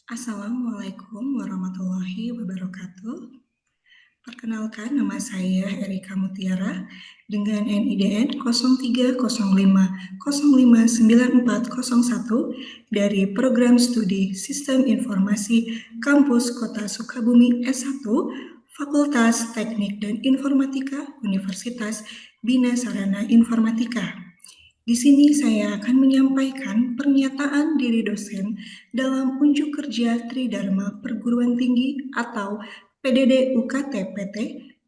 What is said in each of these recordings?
Assalamualaikum warahmatullahi wabarakatuh. Perkenalkan, nama saya Erika Mutiara dengan NIDN 0305059401 dari Program Studi Sistem Informasi Kampus Kota Sukabumi S1, Fakultas Teknik dan Informatika Universitas Bina Sarana Informatika. Di sini saya akan menyampaikan pernyataan diri dosen dalam unjuk kerja Tridharma Perguruan Tinggi atau PDD UKT PT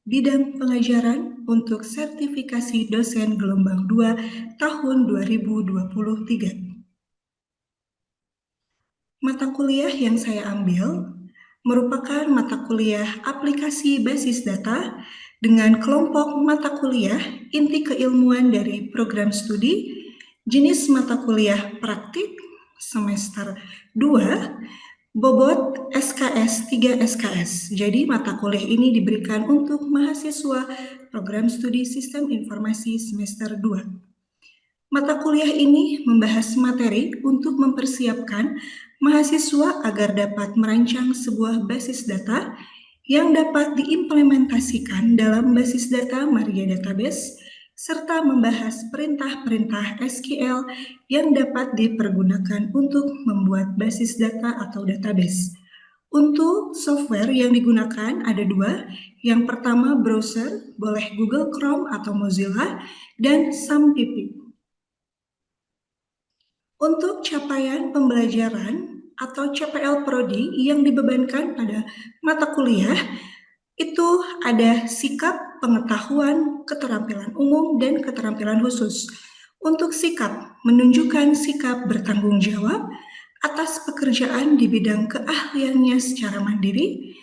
bidang pengajaran untuk sertifikasi dosen gelombang 2 tahun 2023. Mata kuliah yang saya ambil merupakan mata kuliah aplikasi basis data dengan kelompok mata kuliah inti keilmuan dari program studi, jenis mata kuliah praktik semester 2, bobot SKS 3 SKS. Jadi mata kuliah ini diberikan untuk mahasiswa program studi Sistem Informasi semester 2. Mata kuliah ini membahas materi untuk mempersiapkan mahasiswa agar dapat merancang sebuah basis data yang dapat diimplementasikan dalam basis data Maria Database, serta membahas perintah-perintah SQL yang dapat dipergunakan untuk membuat basis data atau database. Untuk software yang digunakan ada dua. Yang pertama browser, boleh Google Chrome atau Mozilla, dan SAMPIP. Untuk capaian pembelajaran atau CPL Prodi yang dibebankan pada mata kuliah, itu ada sikap, pengetahuan, keterampilan umum, dan keterampilan khusus. Untuk sikap, menunjukkan sikap bertanggung jawab atas pekerjaan di bidang keahliannya secara mandiri.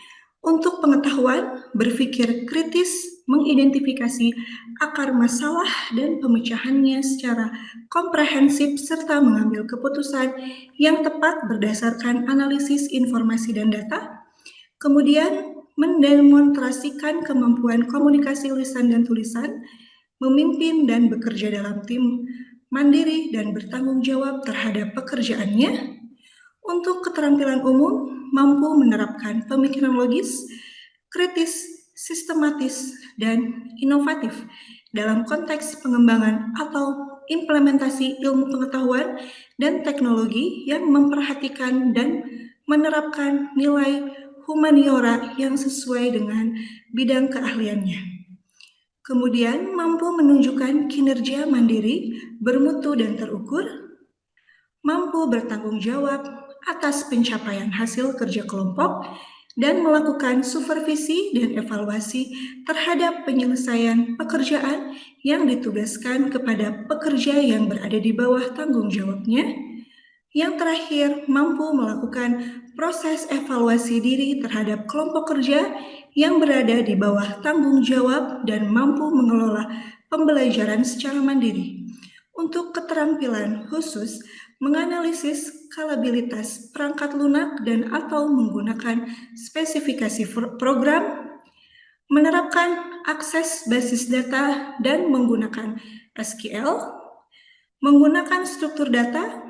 Untuk pengetahuan, berpikir kritis, mengidentifikasi akar masalah dan pemecahannya secara komprehensif, serta mengambil keputusan yang tepat berdasarkan analisis informasi dan data. Kemudian, mendemonstrasikan kemampuan komunikasi lisan dan tulisan, memimpin dan bekerja dalam tim, mandiri dan bertanggung jawab terhadap pekerjaannya. Untuk keterampilan umum, mampu menerapkan pemikiran logis, kritis, sistematis, dan inovatif dalam konteks pengembangan atau implementasi ilmu pengetahuan dan teknologi yang memperhatikan dan menerapkan nilai humaniora yang sesuai dengan bidang keahliannya. Kemudian mampu menunjukkan kinerja mandiri, bermutu dan terukur, mampu bertanggung jawab atas pencapaian hasil kerja kelompok, dan melakukan supervisi dan evaluasi terhadap penyelesaian pekerjaan yang ditugaskan kepada pekerja yang berada di bawah tanggung jawabnya. Yang terakhir, mampu melakukan proses evaluasi diri terhadap kelompok kerja yang berada di bawah tanggung jawab dan mampu mengelola pembelajaran secara mandiri. Untuk keterampilan khusus, menganalisis skalabilitas perangkat lunak dan atau menggunakan spesifikasi program, menerapkan akses basis data dan menggunakan SQL, menggunakan struktur data,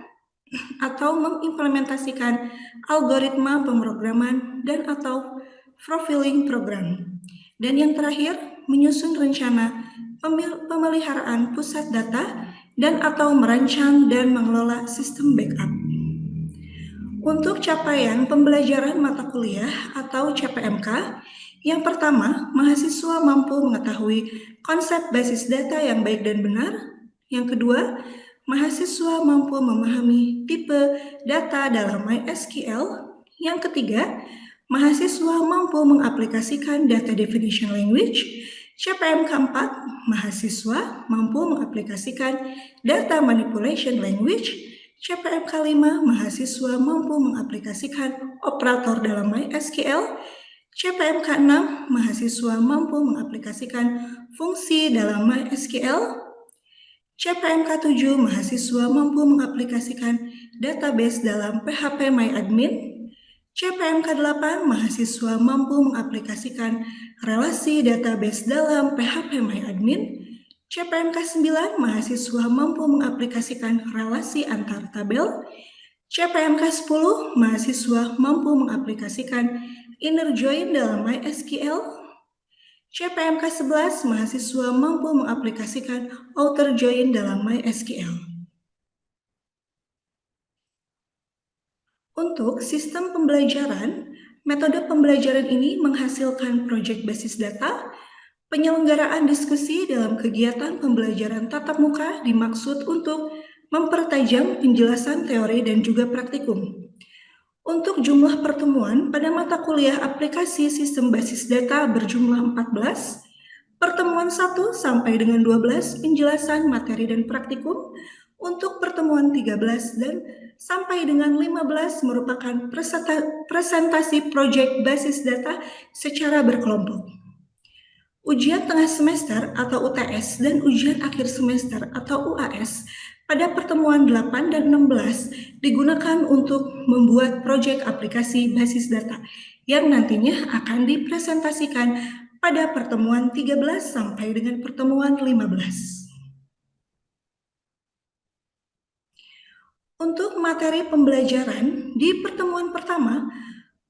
atau mengimplementasikan algoritma pemrograman dan atau profiling program. Dan yang terakhir, menyusun rencana pemeliharaan pusat data dan atau merancang dan mengelola sistem backup. Untuk capaian pembelajaran mata kuliah atau CPMK, yang pertama, mahasiswa mampu mengetahui konsep basis data yang baik dan benar. Yang kedua, mahasiswa mampu memahami tipe data dalam MySQL. Yang ketiga, mahasiswa mampu mengaplikasikan data definition language. CPMK 4, mahasiswa mampu mengaplikasikan data manipulation language. CPMK 5, mahasiswa mampu mengaplikasikan operator dalam MySQL. CPMK 6, mahasiswa mampu mengaplikasikan fungsi dalam MySQL. CPMK 7, mahasiswa mampu mengaplikasikan database dalam PHP MyAdmin. CPMK 8, mahasiswa mampu mengaplikasikan relasi database dalam PHP MyAdmin. CPMK 9, mahasiswa mampu mengaplikasikan relasi antar tabel. CPMK 10, mahasiswa mampu mengaplikasikan inner join dalam MySQL. CPMK 11, mahasiswa mampu mengaplikasikan outer join dalam MySQL. Untuk sistem pembelajaran, metode pembelajaran ini menghasilkan proyek basis data. Penyelenggaraan diskusi dalam kegiatan pembelajaran tatap muka dimaksud untuk mempertajam penjelasan teori dan juga praktikum. Untuk jumlah pertemuan pada mata kuliah aplikasi sistem basis data berjumlah 14, pertemuan 1 sampai dengan 12 penjelasan materi dan praktikum, untuk pertemuan 13 dan sampai dengan 15 merupakan presentasi proyek basis data secara berkelompok. Ujian tengah semester atau UTS dan ujian akhir semester atau UAS pada pertemuan 8 dan 16 digunakan untuk membuat proyek aplikasi basis data yang nantinya akan dipresentasikan pada pertemuan 13 sampai dengan pertemuan 15. Untuk materi pembelajaran di pertemuan pertama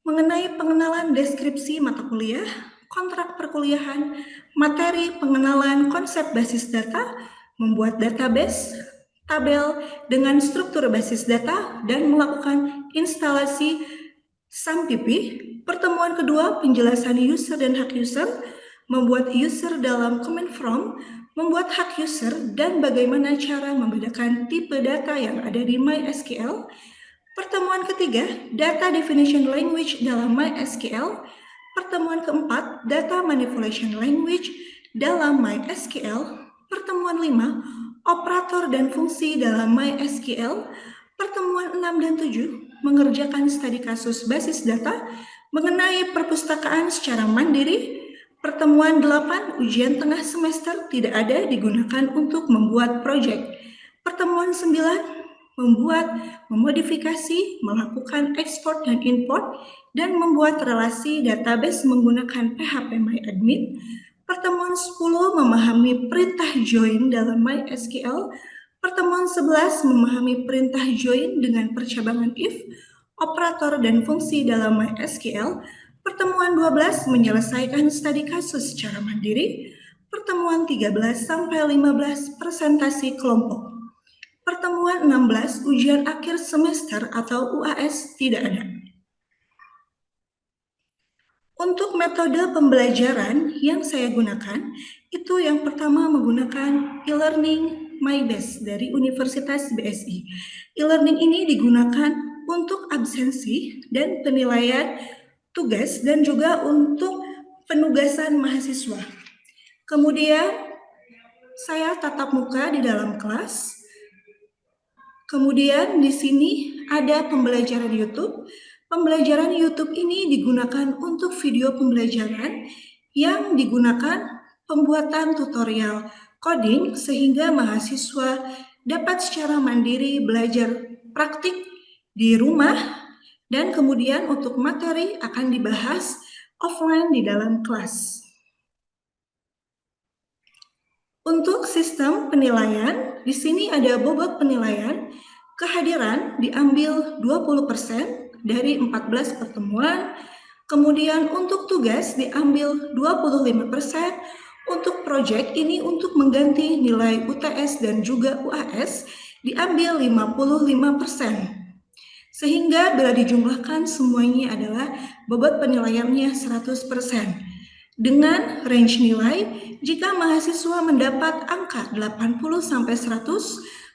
mengenai pengenalan deskripsi mata kuliah, kontrak perkuliahan, materi pengenalan konsep basis data, membuat database, tabel dengan struktur basis data, dan melakukan instalasi SAMPP. Pertemuan kedua, penjelasan user dan hak user, membuat user dalam command from, membuat hak user, dan bagaimana cara membedakan tipe data yang ada di MySQL. Pertemuan ketiga, data definition language dalam MySQL. Pertemuan keempat, data manipulation language dalam MySQL. Pertemuan 5, operator dan fungsi dalam MySQL. Pertemuan 6 dan 7, mengerjakan studi kasus basis data mengenai perpustakaan secara mandiri. Pertemuan 8, ujian tengah semester tidak ada digunakan untuk membuat proyek. Pertemuan 9, membuat, memodifikasi, melakukan ekspor dan import, dan membuat relasi database menggunakan phpMyAdmin. Pertemuan 10, memahami perintah join dalam MySQL. Pertemuan 11, memahami perintah join dengan percabangan if, operator dan fungsi dalam MySQL. Pertemuan 12, menyelesaikan studi kasus secara mandiri. Pertemuan 13 sampai 15, presentasi kelompok. Pertemuan 16, ujian akhir semester atau UAS tidak ada. Untuk metode pembelajaran yang saya gunakan, itu yang pertama menggunakan e-learning MyBest dari Universitas BSI. E-learning ini digunakan untuk absensi dan penilaian tugas dan juga untuk penugasan mahasiswa. Kemudian saya tatap muka di dalam kelas. Kemudian di sini ada pembelajaran YouTube. Pembelajaran YouTube ini digunakan untuk video pembelajaran yang digunakan pembuatan tutorial coding sehingga mahasiswa dapat secara mandiri belajar praktik di rumah dan kemudian untuk materi akan dibahas offline di dalam kelas. Untuk sistem penilaian, di sini ada bobot penilaian, kehadiran diambil 20% dari 14 pertemuan, kemudian untuk tugas diambil 25%, untuk proyek ini untuk mengganti nilai UTS dan juga UAS diambil 55%. Sehingga bila dijumlahkan semuanya adalah bobot penilaiannya 100%. Dengan range nilai, jika mahasiswa mendapat angka 80-100,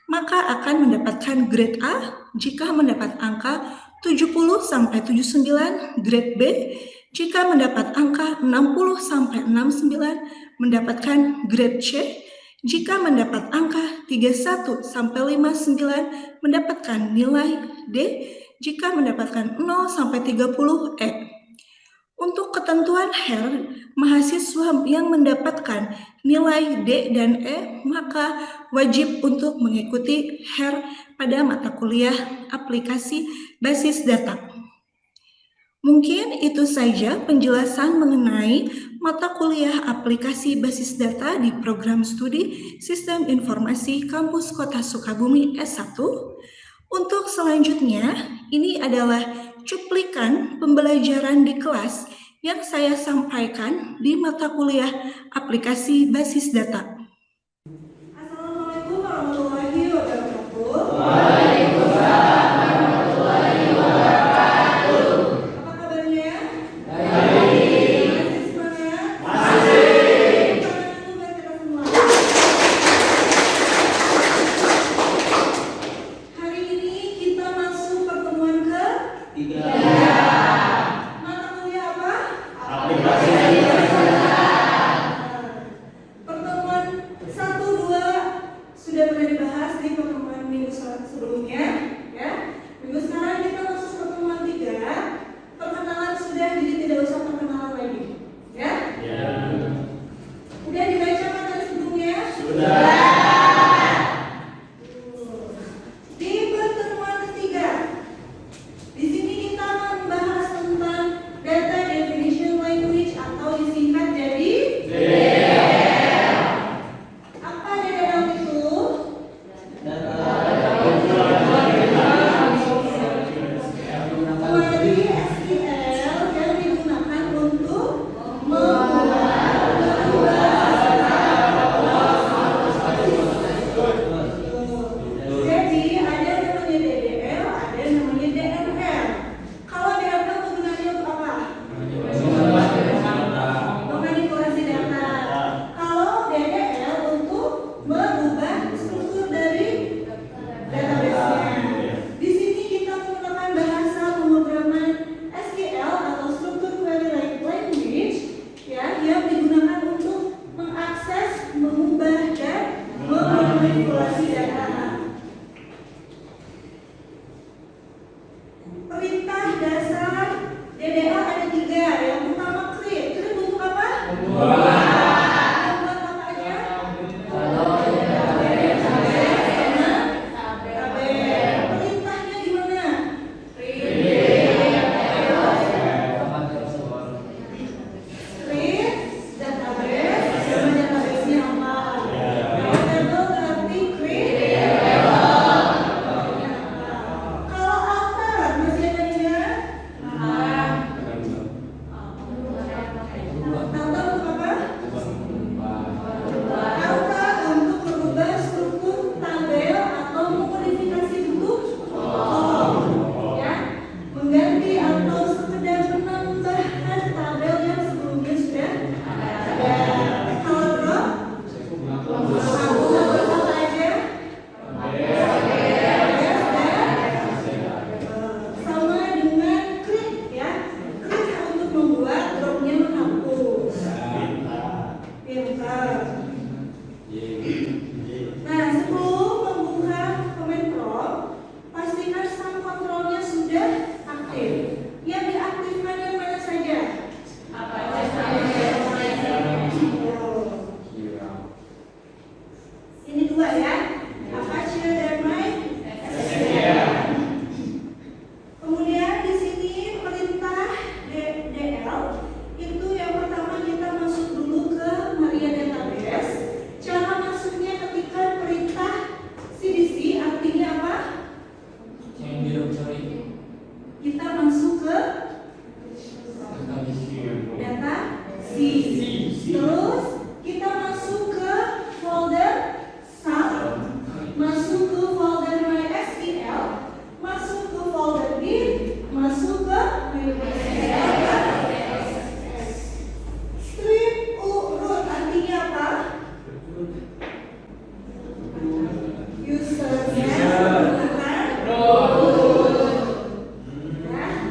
maka akan mendapatkan grade A. Jika mendapat angka 70-79, grade B. Jika mendapat angka 60-69, mendapatkan grade C. Jika mendapat angka 31-59, mendapatkan nilai D. Jika mendapatkan 0-30, E. Untuk ketentuan HER, mahasiswa yang mendapatkan nilai D dan E maka wajib untuk mengikuti HER pada mata kuliah aplikasi basis data. Mungkin itu saja penjelasan mengenai mata kuliah aplikasi basis data di program studi Sistem Informasi Kampus Kota Sukabumi S1. Untuk selanjutnya, ini adalah cuplikan pembelajaran di kelas yang saya sampaikan di mata kuliah aplikasi basis data. Assalamualaikum warahmatullahi wabarakatuh. Waalaikumsalam warahmatullahi wabarakatuh. Apa kabarnya? Baik. Masih semangat? Masih. Hari ini kita masuk pertemuan ke 3. Mata kuliah apa? Aplikasi basis data. Pertemuan 1, 2 sudah pernah dibahas di pertemuan minggu sebelumnya, ya. Minggu sekarang kita masuk pertemuan 3. Perkenalan sudah, jadi tidak usah perkenalan lagi, ya. Udah dibaca materi sebelumnya? Sudah. Di pertemuan ketiga, di sini kita membahas tentang data definition language atau disingkat jadi DDL. Apa DDL itu? Query SQL yang digunakan untuk jadi ada namanya DDL, ada namanya DML. Kalau DML kegunaannya untuk apa? Memanipulasi data. Kalau DDL untuk merubah struktur dari database-nya. Di sini kita menggunakan bahasa pemrograman SQL atau struktur query language, ya, yang digunakan untuk mengakses, mengubah dan memanipulasi data. Perintah dasar DDL ada 3. Yang pertama create. Create untuk apa? Membuat apa aja? Tabel. Perintahnya gimana? Create database. Nama database-nya apa? Table berarti create. Kalau alter masih ada ingat? Alter untuk apa? Alter untuk merubah struktur tabel atau memodifikasi bentuk kolom, ya, mengganti atau sekedar penambahan tabel yang sebelumnya sudah ada. Kalau drop, apa aja? Sama dengan klik, ya. Klik untuk membuat, dropnya menghapus. Pintar. Nah, sebelum membuka comment prompt, pastikan sum kontrolnya sudah aktif. Yang diaktifkan yang mana saja? Ini 2, ya. Apache dan MySQL. Kemudian di sini perintah DDL itu yang pertama kita masuk dulu ke Maria Database. Cara masuknya ketika perintah CDC artinya apa? Kita masuk ke data C. Terus kita masuk ke folder sub, masuk ke folder MySQL, masuk ke folder bin, masuk ke strip root artinya apa? Usernya menggunakan root. Nah,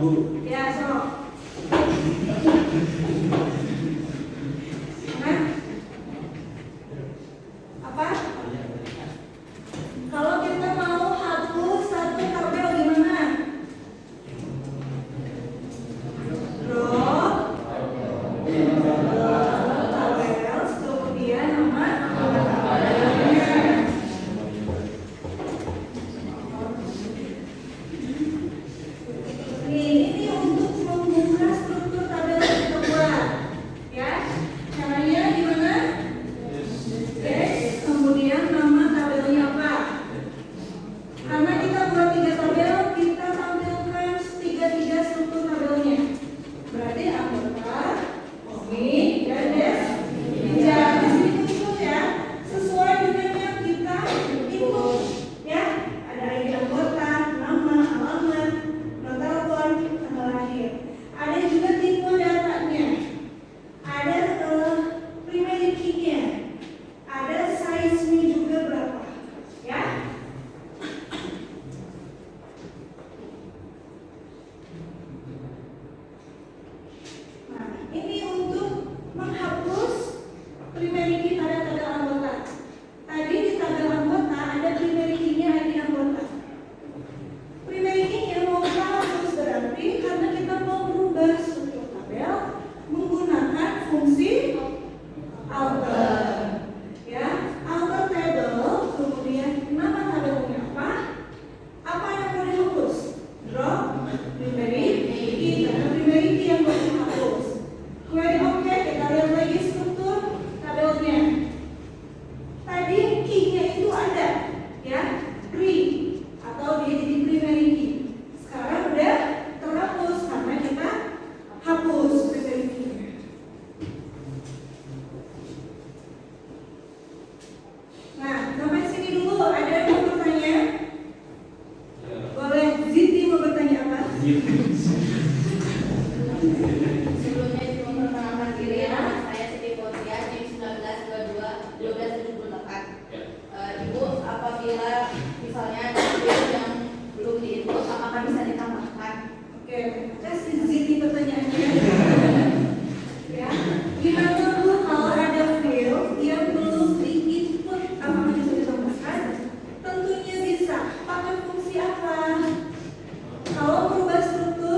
Ya, sok. Nah, apa? Kalau kita mau hapus satu tabel gimana? Drop tabel, kemudian nama tabelnya. Ini untuk membuka struktur tabel yang kita buat, ya. Caranya gimana? Yes, kemudian nama tabelnya apa? Karena kita buat 3 tabel, kita tampilkan tiga struktur tabelnya. Berarti anggota, komik, dan des. Ya, di sini muncul ya, sesuai dengan yang kita input, ya. Ada ID anggota, nama, alamat, nomor telepon, tanggal lahir. Ada juga tipe datanya. Ada primary key-nya. Ada size-nya juga berapa, ya. Nah, ini untuk menghapus primary key pada tabel anggota. Tadi di tabel anggota ada primary key-nya ID anggota. Primary key-nya mau kita hapus berarti karena kita mau merubah struktur tabel menggunakan fungsi alter. Ya, alter table, kemudian nama tabelnya apa? Apa yang mau dihapus? Drop primary key, karena primary key yang mau dihapus. Query oke, kita lihat lagi struktur tabelnya. Tadi key-nya itu ada, ya, pre atau dia jadi primary key. Sekarang udah terhapus karena kita hapus primary key-nya. Nah, sampai sini dulu ada yang mau bertanya? Boleh, Ziti mau bertanya apa? Sebelumnya itu memperkenalkan diri ya, saya Siti Fauzia, NIM 1922-1278. Ibu, apabila misalnya ada field yang belum diinput, apakah bisa ditambahkan? Oke, tes Ziti pertanyaannya. Ya, gimana Bu kalau ada field yang belum di-input, apakah bisa ditambahkan? Tentunya bisa. Pakai fungsi apa? Kalau merubah struktur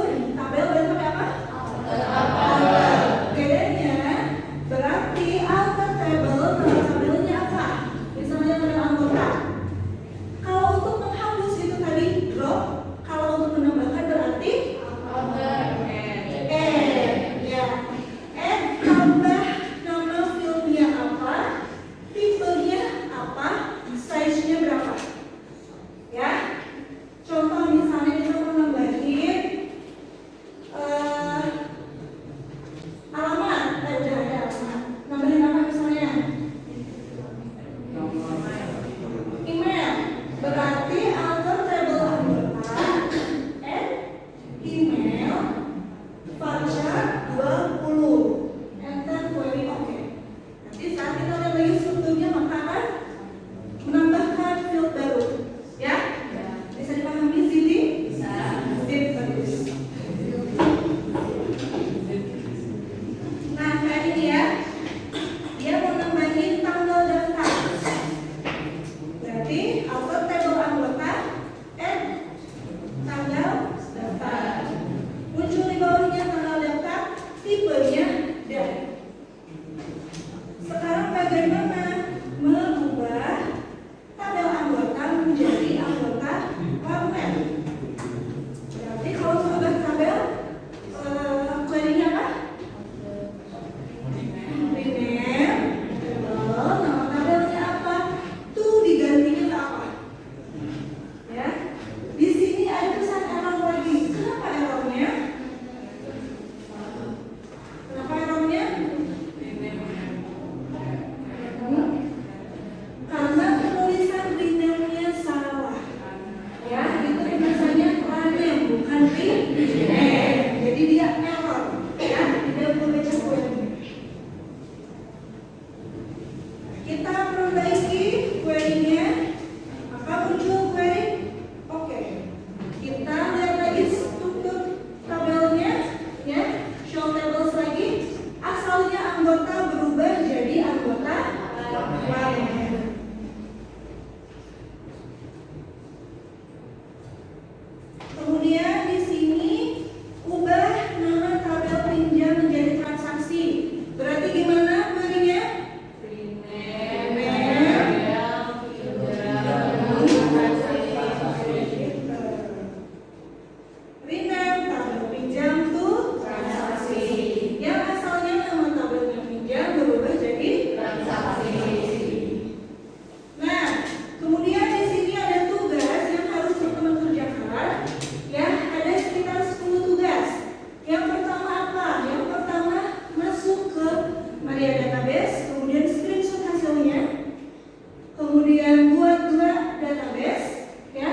buat dua database, ya.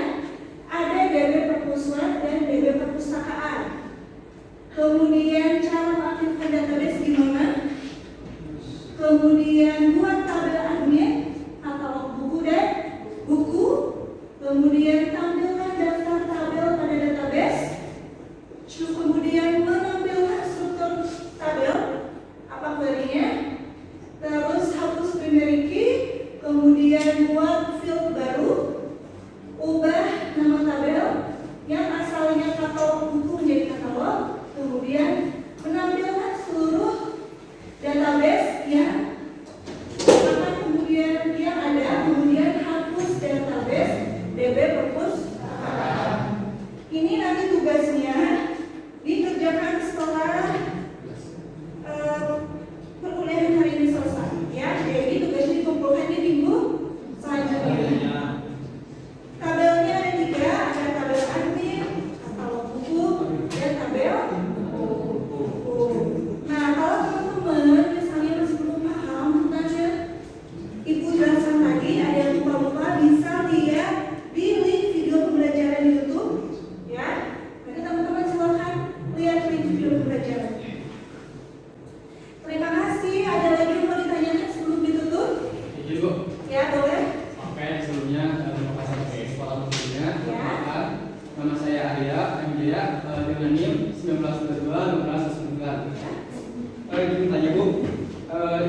Ada DB Perpusweb dan DB Perpustakaan. Kemudian cara mengaktifkan database gimana? Kemudian buat tabel admin atau buku dan buku. Kemudian tampilkan daftar tabel pada database. Kemudian menampilkan struktur tabel, apa query-nya. Terus hapus primary key. Kemudian buat field baru. Ubah nama tabel yang asalnya katalog buku menjadi katalog. Kemudian menampilkan seluruh database yang kemudian yang ada. Kemudian hapus database DB Perpustakaan. Ini nanti tugasnya dikerjakan setelah perkuliahan hari ini selesai, ya. Jadi tugasnya dikumpulkan di minggu selanjutnya. Tabelnya ada 3, ada tabel admin, katalog buku, dan tabel buku. Nah, kalau teman-teman misalnya masih belum paham tentang Ibu jelaskan tadi, ada yang lupa-lupa, bisa lihat di link video pembelajaran YouTube, ya. Nanti teman-teman silakan lihat link video pembelajarannya. Terima kasih. Ada lagi yang mau ditanyakan sebelum ditutup? Izin Bu. Ya, boleh. Oke, sebelumnya terima kasih atas kesempatan. Ya. Nama saya Arya Anjaya dengan NIM 1922-1999. Izin tanya Bu,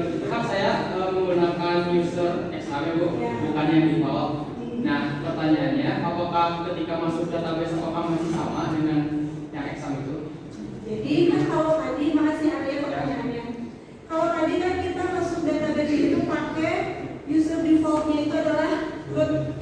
itu kan saya menggunakan user XAM ya Bu, Ya. bukan yang default. Nah, pertanyaannya, apakah ketika masuk database apakah masih sama dengan yang XAM itu? Jadi kan kalau tadi, makasih Arya pertanyaannya. Kalau tadi kan kita masuk database itu pakai user defaultnya itu adalah root